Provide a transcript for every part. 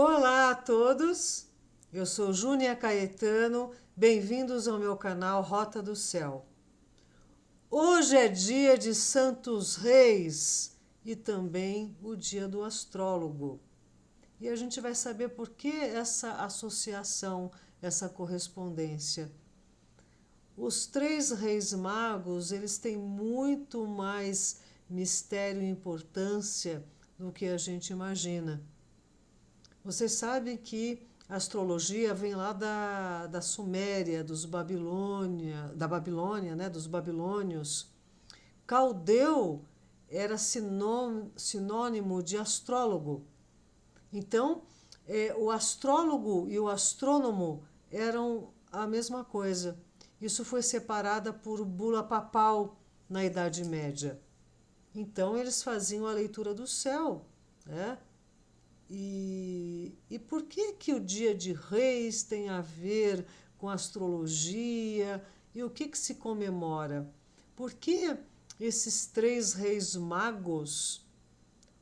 Olá a todos, eu sou Júnia Caetano, bem-vindos ao meu canal Rota do Céu. Hoje é dia de Santos Reis e também o dia do astrólogo. E a gente vai saber por que essa associação, essa correspondência. Os três reis magos, eles têm muito mais mistério e importância do que a gente imagina. Vocês sabem que a astrologia vem lá da Suméria, da Babilônia, né, dos babilônios. Caldeu era sinônimo de astrólogo. Então, o astrólogo e o astrônomo eram a mesma coisa. Isso foi separada por bula papal na Idade Média. Então, eles faziam a leitura do céu, né? E por que o dia de Reis tem a ver com astrologia e o que se comemora? Por que esses três reis magos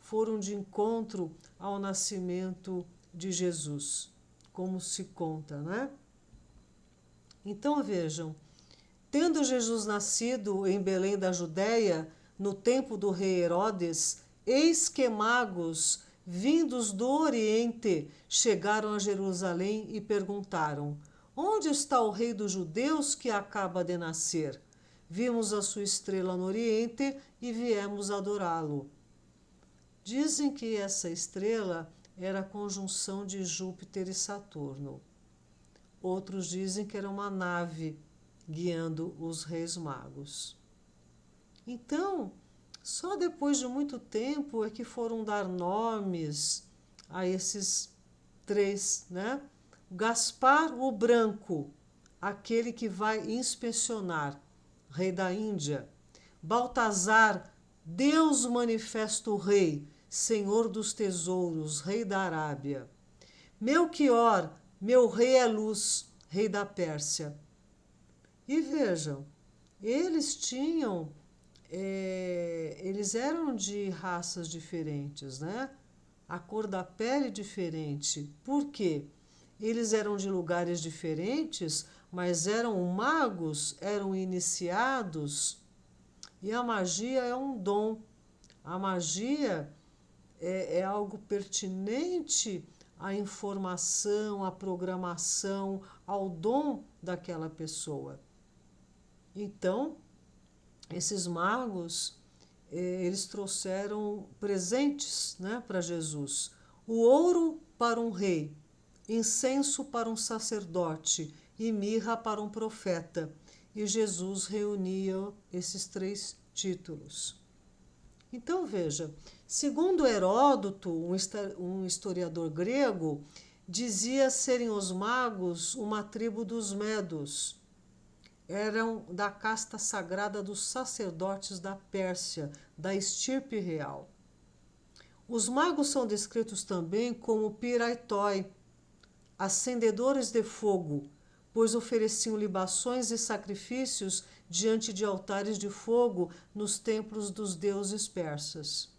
foram de encontro ao nascimento de Jesus, como se conta, né? Então vejam, tendo Jesus nascido em Belém da Judéia, no tempo do rei Herodes, eis que magos vindos do Oriente chegaram a Jerusalém e perguntaram: Onde está o rei dos judeus que acaba de nascer? Vimos a sua estrela no Oriente e viemos adorá-lo. Dizem que essa estrela era a conjunção de Júpiter e Saturno. Outros dizem que era uma nave guiando os reis magos. Então, só depois de muito tempo é que foram dar nomes a esses três, né? Gaspar o Branco, aquele que vai inspecionar, rei da Índia. Baltazar, Deus manifesto rei, senhor dos tesouros, rei da Arábia. Melquior, meu rei é luz, rei da Pérsia. E vejam, eles tinham, eles eram de raças diferentes, né? A cor da pele diferente. Por quê? Eles eram de lugares diferentes, mas eram magos, eram iniciados. E a magia é um dom. A magia é algo pertinente à informação, à programação, ao dom daquela pessoa. Então, esses magos, eles trouxeram presentes, né, para Jesus. O ouro para um rei, incenso para um sacerdote e mirra para um profeta. E Jesus reunia esses três títulos. Então veja, segundo Heródoto, um historiador grego, dizia serem os magos uma tribo dos Medos. Eram da casta sagrada dos sacerdotes da Pérsia, da estirpe real. Os magos são descritos também como piraitoi, acendedores de fogo, pois ofereciam libações e sacrifícios diante de altares de fogo nos templos dos deuses persas.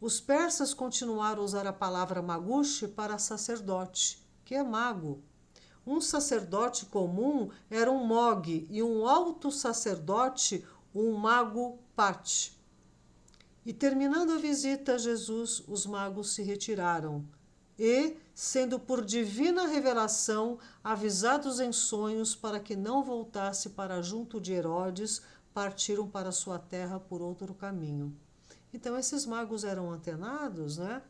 Os persas continuaram a usar a palavra magushi para sacerdote, que é mago. Um sacerdote comum era um mog e um alto sacerdote um mago pat. E terminando a visita a Jesus, os magos se retiraram e, sendo por divina revelação avisados em sonhos para que não voltasse para junto de Herodes, partiram para sua terra por outro caminho. Então esses magos eram antenados, né?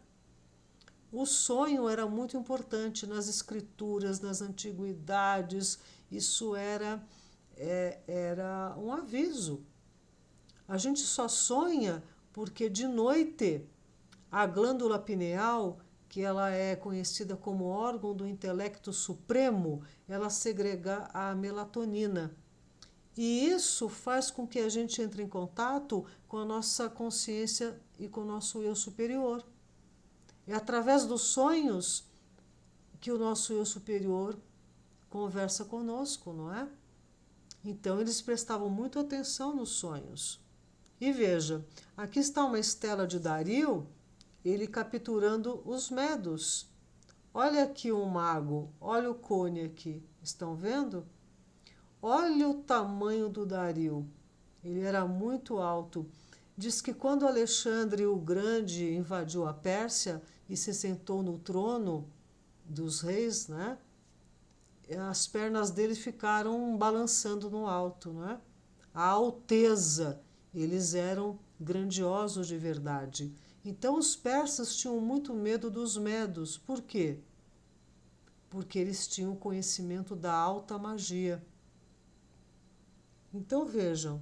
O sonho era muito importante nas escrituras, nas antiguidades. Isso era um aviso. A gente só sonha porque de noite a glândula pineal, que ela é conhecida como órgão do intelecto supremo, ela segrega a melatonina. E isso faz com que a gente entre em contato com a nossa consciência e com o nosso eu superior. É através dos sonhos que o nosso eu superior conversa conosco, não é? Então eles prestavam muito atenção nos sonhos. E veja, aqui está uma estela de Dario, ele capturando os medos. Olha aqui um mago, olha o cone aqui, estão vendo? Olha o tamanho do Dario, ele era muito alto. Diz que quando Alexandre o Grande invadiu a Pérsia e se sentou no trono dos reis, né? As pernas dele ficaram balançando no alto, né? A alteza, eles eram grandiosos de verdade. Então os persas tinham muito medo dos medos. Por quê? Porque eles tinham conhecimento da alta magia. Então vejam,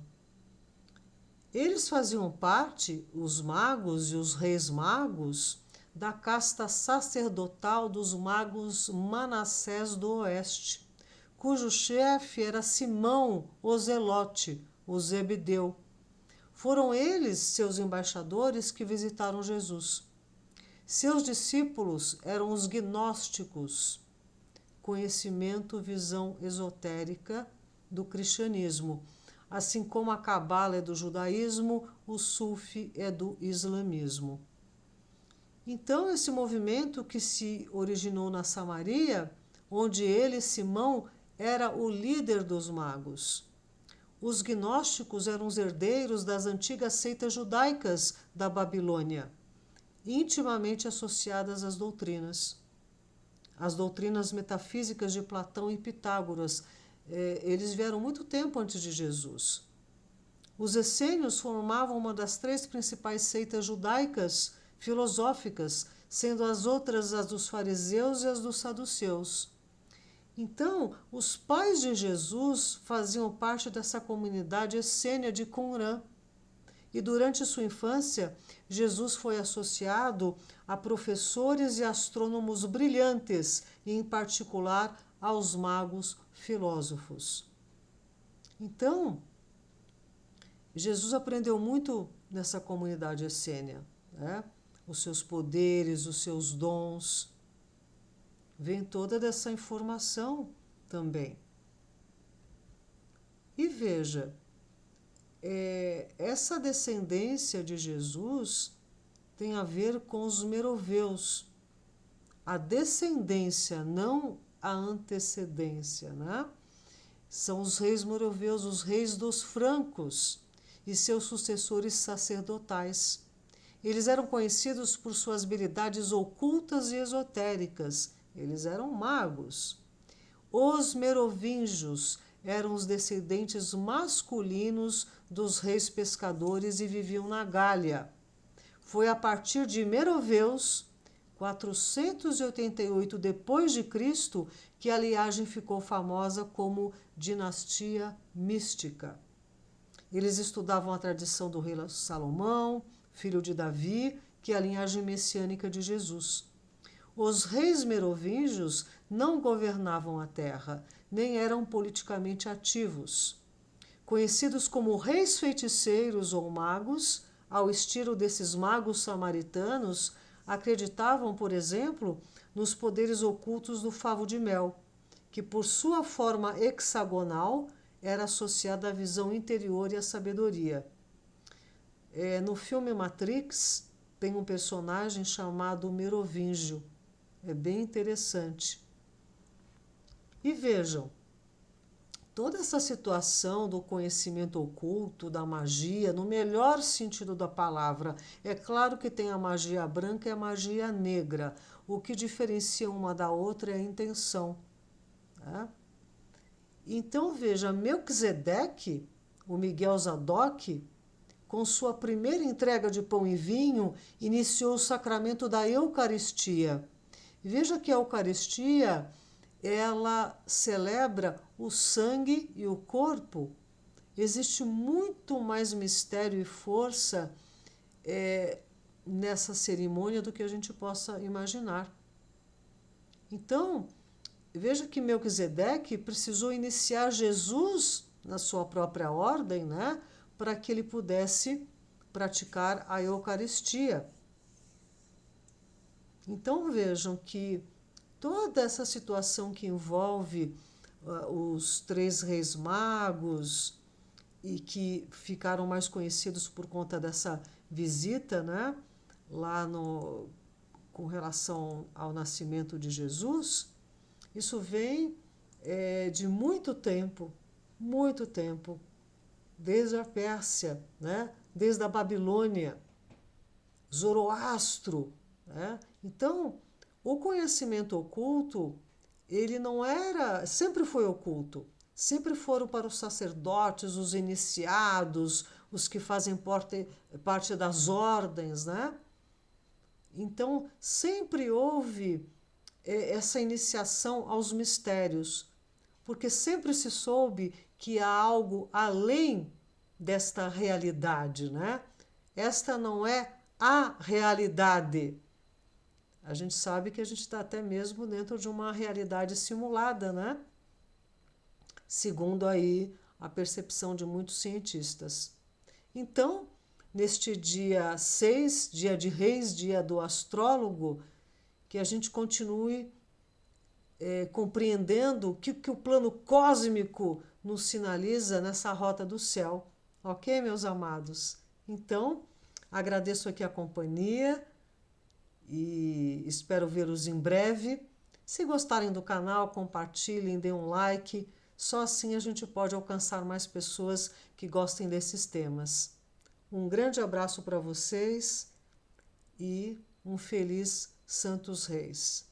eles faziam parte, os magos e os reis magos, da casta sacerdotal dos magos Manassés do Oeste, cujo chefe era Simão o Zelote, o Zebedeu. Foram eles, seus embaixadores, que visitaram Jesus. Seus discípulos eram os gnósticos, conhecimento, visão esotérica do cristianismo. Assim como a cabala é do judaísmo, o sufi é do islamismo. Então, esse movimento que se originou na Samaria, onde ele, Simão, era o líder dos magos. Os gnósticos eram os herdeiros das antigas seitas judaicas da Babilônia, intimamente associadas às doutrinas. As doutrinas metafísicas de Platão e Pitágoras, eles vieram muito tempo antes de Jesus. Os essênios formavam uma das 3 principais seitas judaicas filosóficas, sendo as outras as dos fariseus e as dos saduceus. Então, os pais de Jesus faziam parte dessa comunidade essênia de Qumran. E durante sua infância, Jesus foi associado a professores e astrônomos brilhantes, e em particular aos magos filósofos. Então, Jesus aprendeu muito nessa comunidade essênia, né? Os seus poderes, os seus dons, vem toda dessa informação também. E veja, essa descendência de Jesus tem a ver com os meroveus. A descendência, não a antecedência, né? São os reis meroveus, os reis dos francos e seus sucessores sacerdotais. Eles eram conhecidos por suas habilidades ocultas e esotéricas. Eles eram magos. Os merovingios eram os descendentes masculinos dos reis pescadores e viviam na Gália. Foi a partir de Meroveus, 488 depois de Cristo, que a linhagem ficou famosa como dinastia mística. Eles estudavam a tradição do rei Salomão, filho de Davi, que é a linhagem messiânica de Jesus. Os reis merovingios não governavam a terra, nem eram politicamente ativos. Conhecidos como reis feiticeiros ou magos, ao estilo desses magos samaritanos, acreditavam, por exemplo, nos poderes ocultos do favo de mel, que por sua forma hexagonal era associada à visão interior e à sabedoria. No filme Matrix, tem um personagem chamado Merovingio. É bem interessante. E vejam, toda essa situação do conhecimento oculto, da magia, no melhor sentido da palavra, é claro que tem a magia branca e a magia negra. O que diferencia uma da outra é a intenção. Né? Então, veja, Melquisedeque, o Miguel Zadok, com sua primeira entrega de pão e vinho, iniciou o sacramento da Eucaristia. Veja que a Eucaristia, ela celebra o sangue e o corpo. Existe muito mais mistério e força nessa cerimônia do que a gente possa imaginar. Então, veja que Melquisedeque precisou iniciar Jesus na sua própria ordem, né, para que ele pudesse praticar a Eucaristia. Então vejam que toda essa situação que envolve os 3 reis magos e que ficaram mais conhecidos por conta dessa visita, né, lá com relação ao nascimento de Jesus, isso vem de muito tempo, desde a Pérsia, né? Desde a Babilônia, Zoroastro, né? Então, o conhecimento oculto, ele não era, sempre foi oculto, sempre foram para os sacerdotes, os iniciados, os que fazem parte das ordens, né? Então, sempre houve essa iniciação aos mistérios, porque sempre se soube que há algo além desta realidade, né? Esta não é a realidade. A gente sabe que a gente está até mesmo dentro de uma realidade simulada, né? Segundo aí a percepção de muitos cientistas. Então, neste dia 6, dia de Reis, dia do astrólogo, que a gente continue compreendendo o que o plano cósmico nos sinaliza nessa rota do céu. Ok, meus amados? Então, agradeço aqui a companhia e espero vê-los em breve. Se gostarem do canal, compartilhem, deem um like. Só assim a gente pode alcançar mais pessoas que gostem desses temas. Um grande abraço para vocês e um feliz Santos Reis.